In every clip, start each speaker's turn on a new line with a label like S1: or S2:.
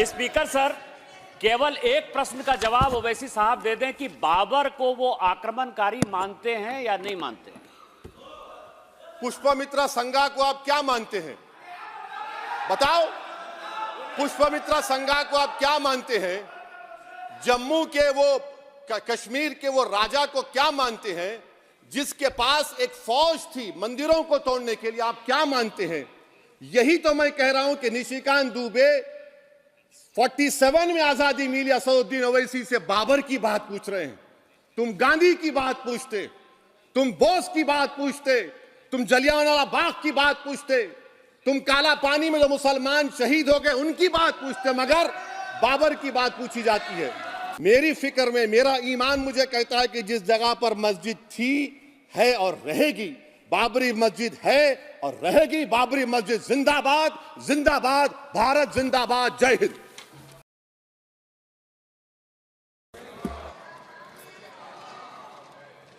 S1: Speaker sir, केवल एक प्रश्न का जवाब ओवैसी साहब दे दें कि बाबर को वो आक्रमणकारी मानते हैं या नहीं मानते?
S2: पुष्पमित्रा संघा को आप क्या मानते हैं? बताओ, पुष्पमित्रा संघा को आप क्या मानते हैं? जम्मू के वो कश्मीर के वो राजा को क्या मानते हैं जिसके पास एक फौज थी मंदिरों को तोड़ने के लिए? आप क्या मानते हैं? यही तो मैं कह रहा हूं कि निशिकांत दुबे 47 में आजादी मिली असदुद्दीन ओवैसी से बाबर की बात पूछ रहे हैं। तुम गांधी की बात पूछते, तुम बोस की बात पूछते, तुम जलियांवाला बाग की बात पूछते, तुम काला पानी में जो मुसलमान शहीद हो गए उनकी बात पूछते, मगर बाबर की बात पूछी जाती है। मेरी फिक्र में मेरा ईमान मुझे कहता है कि जिस जगह पर मस्जिद थी, है और रहेगी, बाबरी मस्जिद है और रहेगी। बाबरी मस्जिद जिंदाबाद, जिंदाबाद, भारत जिंदाबाद, जय हिंद।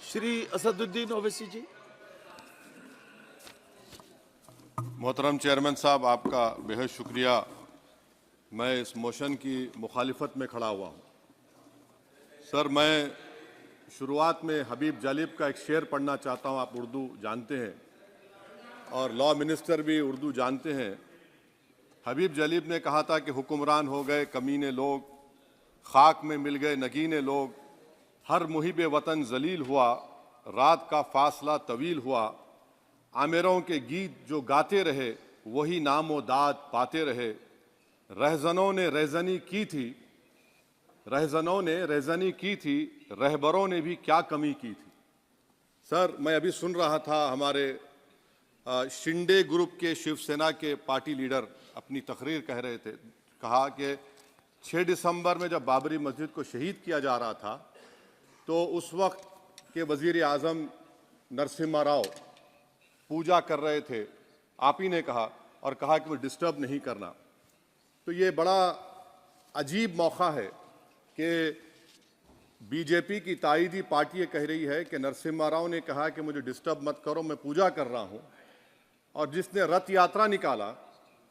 S3: श्री असदुद्दीन ओवैसी जी।
S2: मोहतरम चेयरमैन साहब, आपका बेहद शुक्रिया। मैं इस मोशन की मुखालिफत में खड़ा हुआ हूँ। सर, मैं शुरुआत में हबीब जालिब का एक शेर पढ़ना चाहता हूँ। आप उर्दू जानते हैं और लॉ मिनिस्टर भी उर्दू जानते हैं। हबीब जालिब ने कहा था कि हुक्मरान हो गए कमीने लोग, खाक में मिल गए नगीने लोग, हर मुहिब वतन जलील हुआ, रात का फासला तवील हुआ, आमिरों के गीत जो गाते रहे वही नामो दाद पाते रहे, रहजनों ने रहजनी की थी, रहजनों ने रहजनी की थी, रहबरों ने भी क्या कमी की थी। सर, मैं अभी सुन रहा था हमारे शिंदे ग्रुप के शिवसेना के पार्टी लीडर अपनी तकरीर कह रहे थे, कहा कि 6 दिसंबर में जब बाबरी मस्जिद को शहीद किया जा रहा था तो उस वक्त के वजीर आज़म नरसिम्हा राव पूजा कर रहे थे। आप ही ने कहा और कहा कि वो डिस्टर्ब नहीं करना। तो ये बड़ा अजीब मौका है कि बीजेपी की ताईदी पार्टी ये कह रही है कि नरसिम्हा राव ने कहा कि मुझे डिस्टर्ब मत करो, मैं पूजा कर रहा हूं, और जिसने रथ यात्रा निकाला,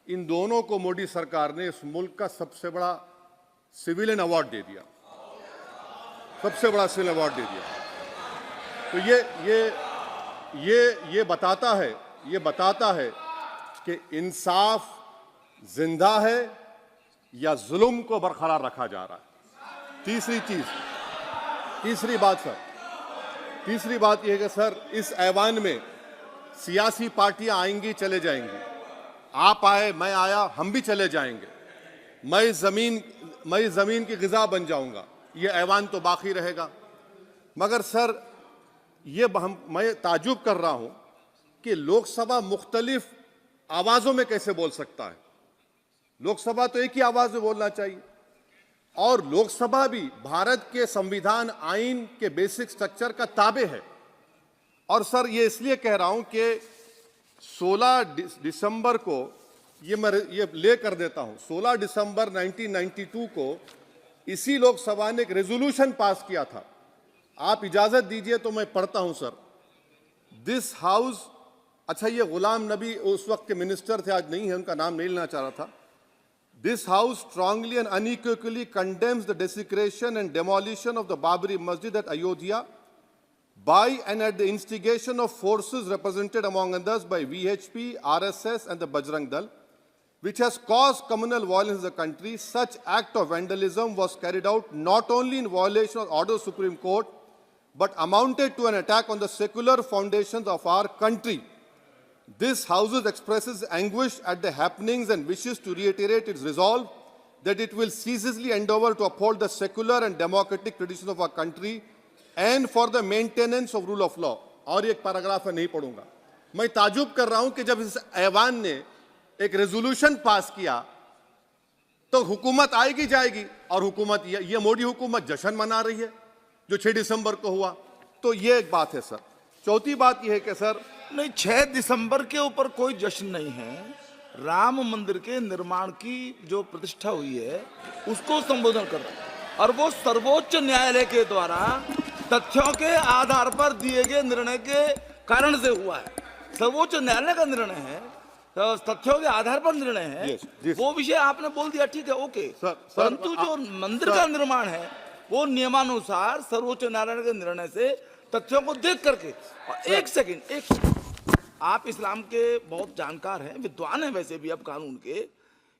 S2: इन दोनों को मोदी सरकार ने इस मुल्क का सबसे बड़ा सिविलियन अवार्ड दे दिया, सबसे बड़ा सिविलियन अवार्ड दे दिया। तो ये बताता है कि इंसाफ जिंदा है या जुल्म को बरकरार रखा जा रहा है। तीसरी बात यह है कि सर, इस ऐवान में सियासी पार्टियां आएंगी, चले जाएंगी। आप आए, मैं आया, हम भी चले जाएंगे। मैं जमीन की ग़िज़ा बन जाऊंगा, ये ऐवान तो बाकी रहेगा। मगर सर, मैं ताजुब कर रहा हूं कि लोकसभा मुख्तलिफ आवाजों में कैसे बोल सकता है। लोकसभा तो एक ही आवाज में बोलना चाहिए, और लोकसभा भी भारत के संविधान आइन के बेसिक स्ट्रक्चर का ताबे है। और सर, ये इसलिए कह रहा हूं कि 16 दिसंबर को ये ले कर देता हूं, 16 दिसंबर 1992 को इसी लोकसभा ने एक रेजोल्यूशन पास किया था। आप इजाजत दीजिए तो मैं पढ़ता हूं सर। दिस हाउस, अच्छा, ये गुलाम नबी उस वक्त के मिनिस्टर थे, आज नहीं है, उनका नाम नहीं लेना चाह रहा था। This house strongly and unequivocally condemns the desecration and demolition of the Babri Masjid at Ayodhya by and at the instigation of forces represented among others by VHP, RSS and the Bajrang Dal, which has caused communal violence in the country. Such act of vandalism was carried out not only in violation of order of Supreme Court, but amounted to an attack on the secular foundations of our country. This House expresses anguish at the happenings and wishes to reiterate its resolve that it will ceaselessly endeavor to uphold the secular and democratic traditions of our country and for the maintenance of rule of law. और एक paragraph है, नहीं पढ़ूंगा। मैं ताजुब कर रहा हूं कि जब इस ऐवान ने एक रेजोल्यूशन पास किया तो हुकूमत आएगी जाएगी, और हुकूमत ये मोदी हुकूमत जश्न मना रही है जो 6 दिसंबर को हुआ। तो ये एक बात है सर। चौथी बात यह है कि सर,
S3: नहीं, 6 दिसंबर के ऊपर कोई जश्न नहीं है। राम मंदिर के निर्माण की जो प्रतिष्ठा हुई है उसको संबोधन कर रहा है, और वो सर्वोच्च न्यायालय के द्वारा तथ्यों के आधार पर दिए गए निर्णय के कारण से हुआ है। सर्वोच्च न्यायालय का निर्णय है तथ्यों के आधार पर निर्णय है,
S2: Yes, yes.
S3: वो विषय आपने बोल दिया, ठीक है, ओके।
S2: सर,
S3: परंतु जो मंदिर का निर्माण है वो नियमानुसार सर्वोच्च न्यायालय के निर्णय से तथ्यों को देख करके। और एक सेकंड, आप इस्लाम के बहुत जानकार हैं, विद्वान हैं वैसे भी अब कानून के।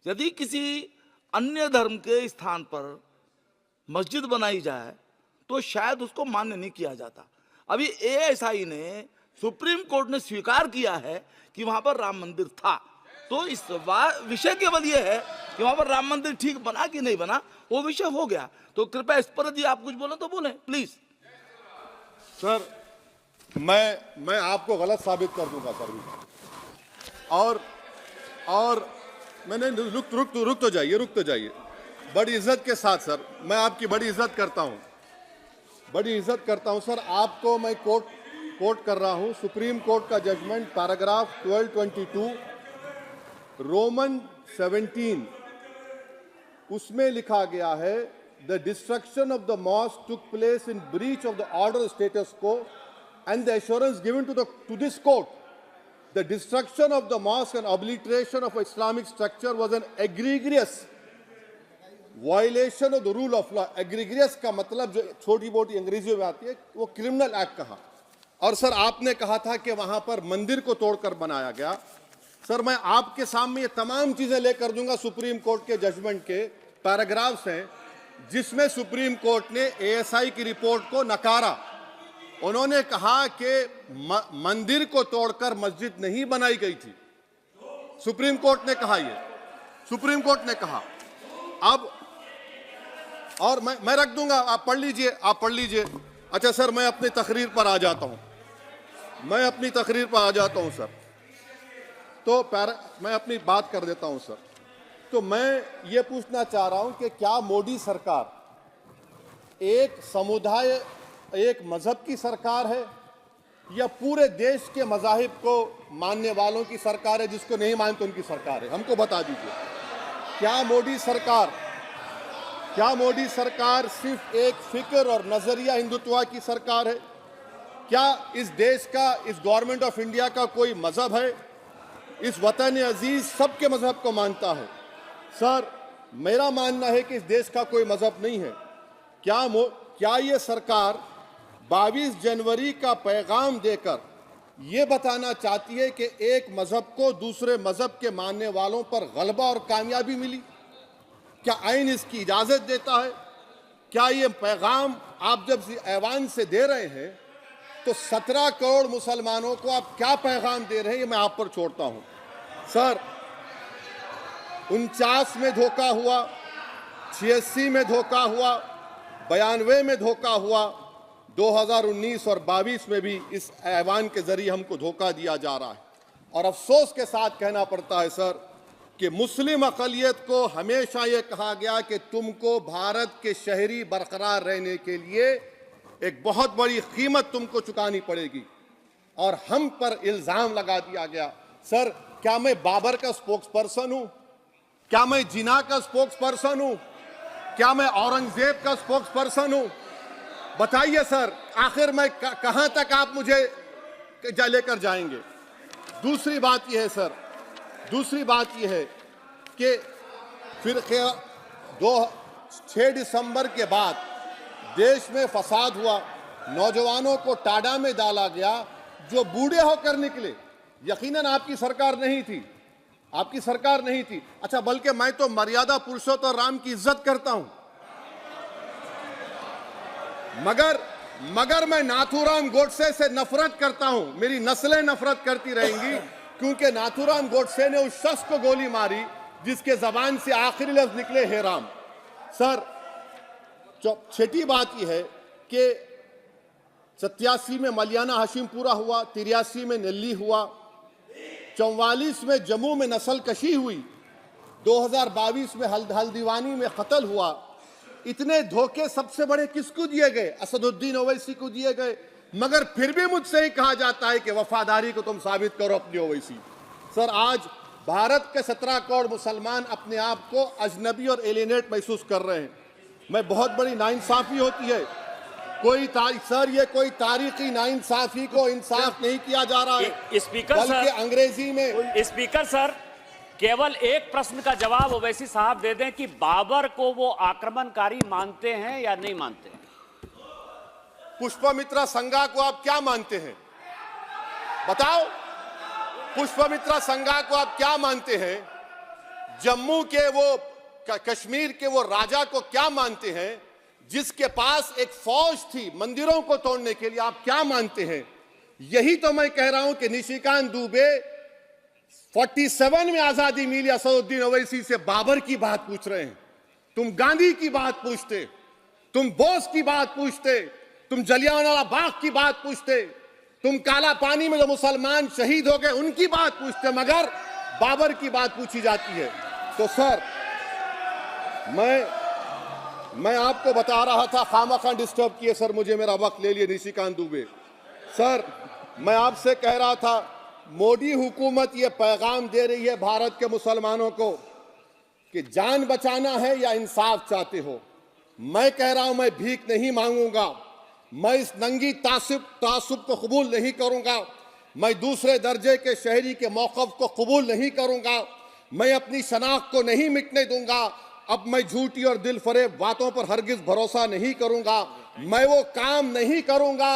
S3: यदि किसी अन्य धर्म के स्थान पर मस्जिद बनाई जाए तो शायद उसको मान्य नहीं किया जाता। अभी एएसआई ने, सुप्रीम कोर्ट ने स्वीकार किया है कि वहां पर राम मंदिर था। तो इस विषय केवल ये है कि वहां पर राम मंदिर ठीक बना कि नहीं बना, वो विषय हो गया। तो कृपया इस पर यदि आप कुछ बोले तो बोले प्लीज।
S2: सर, मैं आपको गलत साबित कर दूंगा सर। और मैंने रुक तो जाइए बड़ी इज्जत के साथ सर, मैं आपकी बड़ी इज्जत करता हूं सर। आपको मैं कोट कर रहा हूं सुप्रीम कोर्ट का जजमेंट, पैराग्राफ 1222 रोमन 17, उसमें लिखा गया है, the destruction of the mosque took place in breach of the order status को and the assurance given to this court, the destruction of the mosque and obliteration of Islamic structure was an egregious violation of the rule of law. Egregious का मतलब जो छोटी मोटी अंग्रेजी में आती है वो क्रिमिनल एक्ट कहा। और सर आपने कहा था कि वहां पर मंदिर को तोड़कर बनाया गया। सर मैं आपके सामने ये तमाम चीजें लेकर दूंगा, सुप्रीम कोर्ट के जजमेंट के पैराग्राफ्स हैं जिसमें सुप्रीम कोर्ट ने एएसआई की रिपोर्ट को नकारा। उन्होंने कहा कि मंदिर को तोड़कर मस्जिद नहीं बनाई गई थी। सुप्रीम कोर्ट ने कहा, सुप्रीम कोर्ट ने कहा। अब और मैं रख दूंगा, आप पढ़ लीजिए। अच्छा सर, मैं अपनी तकरीर पर आ जाता हूं सर। तो मैं अपनी बात कर देता हूं सर। तो मैं ये पूछना चाह रहा हूं कि क्या मोदी सरकार एक समुदाय, एक मजहब की सरकार है या पूरे देश के मजाहिब को मानने वालों की सरकार है? जिसको नहीं मानते उनकी सरकार है, हमको बता दीजिए। क्या मोदी सरकार सिर्फ एक फिक्र और नजरिया हिंदुत्व की सरकार है? क्या इस देश का, इस गवर्नमेंट ऑफ इंडिया का कोई मजहब है? इस वतन अजीज सबके मजहब को मानता है। सर मेरा मानना है कि इस देश का कोई मजहब नहीं है। क्या ये सरकार 22 जनवरी का पैगाम देकर यह बताना चाहती है कि एक मजहब को दूसरे मजहब के मानने वालों पर गलबा और कामयाबी मिली? क्या आइन इसकी इजाजत देता है? क्या ये पैगाम आप जब ऐवान से दे रहे हैं तो 17 करोड़ मुसलमानों को आप क्या पैगाम दे रहे हैं, ये मैं आप पर छोड़ता हूं। सर 49 में धोखा हुआ, 86 में धोखा हुआ, 92 में धोखा हुआ, 2019 और 22 में भी इस ऐवान के जरिए हमको धोखा दिया जा रहा है। और अफसोस के साथ कहना पड़ता है सर कि मुस्लिम अक़लियत को हमेशा ये कहा गया कि तुमको भारत के शहरी बरकरार रहने के लिए एक बहुत बड़ी कीमत तुमको चुकानी पड़ेगी, और हम पर इल्ज़ाम लगा दिया गया। सर क्या मैं बाबर का स्पोक्स पर्सन हूं? क्या मैं जिना का स्पोक्स पर्सन हूं? क्या मैं औरंगजेब का स्पोक्स पर्सन हूं? बताइए सर, आखिर मैं कहां तक आप मुझे लेकर जाएंगे? दूसरी बात यह है सर, दूसरी बात यह है कि फिर 6 दिसंबर के बाद देश में फसाद हुआ, नौजवानों को टाडा में डाला गया जो बूढ़े होकर निकले। यकीनन आपकी सरकार नहीं थी, आपकी सरकार नहीं थी। अच्छा, बल्कि मैं तो मर्यादा पुरुषोत्तम राम की इज्जत करता हूं, मगर मैं नाथूराम गोडसे से नफरत करता हूं। मेरी नस्लें नफरत करती रहेंगी क्योंकि नाथूराम गोडसे ने उस शख्स को गोली मारी जिसके जबान से आखिरी लफ्ज निकले हे राम। सर छठी बात यह है कि 87 में मलियाना हाशिमपुरा हुआ, 83 में नेल्ली हुआ, 44 में जम्मू में नस्ल कशी हुई, 2022 में हल्दीवानी में कत्ल हुआ। इतने धोखे सबसे बड़े किसको दिए गए? असदुद्दीन ओवैसी को दिए गए। मगर फिर भी मुझसे ही कहा जाता है कि वफादारी को तुम साबित करो अपनी ओवैसी। सर आज भारत के 17 करोड़ मुसलमान अपने आप को अजनबी और एलिनेट महसूस कर रहे हैं। मैं बहुत बड़ी नाइंसाफी होती है, सर ये कोई तारीखी नाइंसाफी को इंसाफ नहीं किया जा रहा है,
S1: स्पीकर
S2: बल्कि
S1: सर,
S2: अंग्रेजी में।
S1: स्पीकर सर, केवल एक प्रश्न का जवाब ओवैसी साहब दे दें कि बाबर को वो आक्रमणकारी मानते हैं या नहीं मानते हैं?
S2: पुष्पमित्रा संघा को आप क्या मानते हैं? बताओ, पुष्पमित्रा संघा को आप क्या मानते हैं? जम्मू के वो कश्मीर के वो राजा को क्या मानते हैं जिसके पास एक फौज थी मंदिरों को तोड़ने के लिए? आप क्या मानते हैं? यही तो मैं कह रहा हूं कि निशिकांत दुबे 47 में आजादी मिली, असदुद्दीन ओवैसी से बाबर की बात पूछ रहे हैं। तुम गांधी की बात पूछते, तुम बोस की बात पूछते, तुम जलियांवाला बाग की बात पूछते, तुम काला पानी में जो मुसलमान शहीद हो गए उनकी बात पूछते, मगर बाबर की बात पूछी जाती है। तो सर मैं आपको बता रहा था, खामखा डिस्टर्ब किए सर, मुझे मेरा वक्त ले लिए निशिकांत दुबे। सर मैं आपसे कह रहा था, मोदी हुकूमत ये पैगाम दे रही है भारत के मुसलमानों को कि जान बचाना है या इंसाफ चाहते हो। मैं कह रहा हूं, मैं भीख नहीं मांगूंगा, मैं इस नंगी तासुब को कबूल नहीं करूंगा, मैं दूसरे दर्जे के शहरी के मौक़िफ़ को कबूल नहीं करूंगा, मैं अपनी शनाख्त को नहीं मिटने दूंगा। अब मैं झूठी और दिल फरेब बातों पर हरगिज भरोसा नहीं करूंगा। मैं वो काम नहीं करूंगा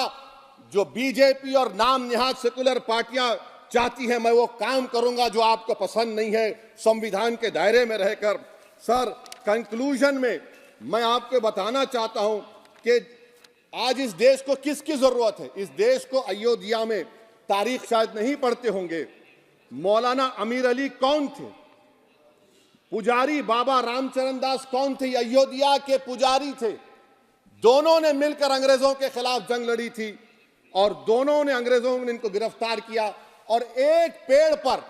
S2: जो बीजेपी और नाम निहाद सेकुलर पार्टियां चाहती हैं। मैं वो काम करूंगा जो आपको पसंद नहीं है, संविधान के दायरे में रहकर। सर कंक्लूजन में मैं आपको बताना चाहता हूं कि आज इस देश को किसकी जरूरत है? इस देश को अयोध्या में, तारीख शायद नहीं पढ़ते होंगे, मौलाना अमीर अली कौन थे, पुजारी बाबा रामचरण दास कौन थे? अयोध्या के पुजारी थे। दोनों ने मिलकर अंग्रेजों के खिलाफ जंग लड़ी थी और दोनों ने, अंग्रेजों ने इनको गिरफ्तार किया और एक पेड़ पर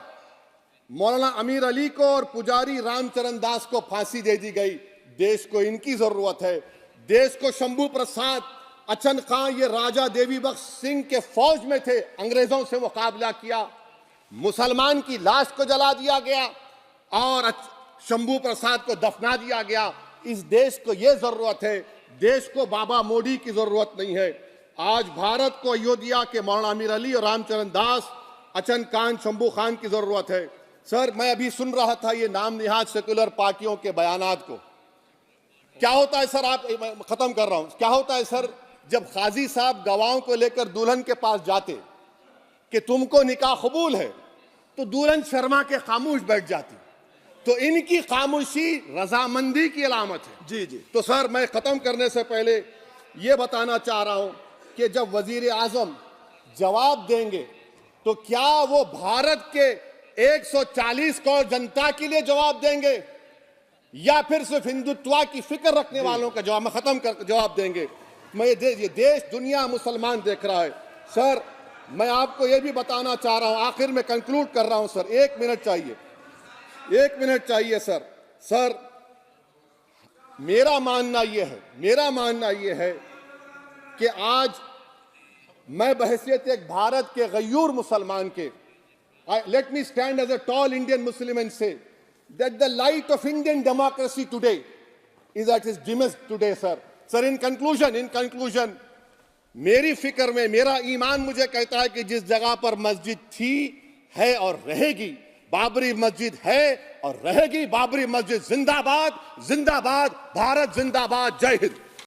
S2: मौलाना अमीर अली को और पुजारी रामचरण दास को फांसी दे दी गई। देश को इनकी जरूरत है। देश को शंभू प्रसाद, अचन खां, ये राजा देवी बख्श सिंह के फौज में थे, अंग्रेजों से मुकाबला किया, मुसलमान की लाश को जला दिया गया और शंभू प्रसाद को दफना दिया गया। इस देश को यह जरूरत है, देश को बाबा मोदी की जरूरत नहीं है। आज भारत को अयोध्या के मौलाना अमीर अली और रामचरण दास, अचन खान, शंभू खान की जरूरत है। सर मैं अभी सुन रहा था ये नाम निहाद सेकुलर पार्टियों के बयानात को। क्या होता है सर, आप खत्म कर रहा हूं, क्या होता है सर, जब काजी साहब गवाहों को लेकर दुल्हन के पास जाते कि तुमको निकाह कबूल है, तो दुल्हन शर्मा के खामोश बैठ जाती। तो इनकी खामोशी रजामंदी की अलामत है।
S3: जी जी।
S2: तो सर मैं खत्म करने से पहले ये बताना चाह रहा हूं कि जब वजीर आजम जवाब देंगे तो क्या वो भारत के 140 करोड़ जनता के लिए जवाब देंगे या फिर सिर्फ हिंदुत्व की फिक्र रखने वालों का जवाब? मैं खत्म कर जवाब देंगे। मैं ये देश, दुनिया, मुसलमान देख रहा है। सर मैं आपको ये भी बताना चाह रहा हूं, आखिर में कंक्लूड कर रहा हूं सर, 1 मिनट चाहिए, 1 मिनट चाहिए सर। सर मेरा मानना यह है कि आज मैं बहैसियत एक भारत के गयूर मुसलमान के, let me stand as a tall Indian Muslim and say that the light of Indian democracy today is at its dimmest today, sir. Sir, in conclusion, मेरी फिक्र में मेरा ईमान मुझे कहता है कि जिस जगह पर मस्जिद थी, है और रहेगी, बाबरी मस्जिद है और रहेगी, बाबरी मस्जिद जिंदाबाद, जिंदाबाद, भारत जिंदाबाद, जय हिंद।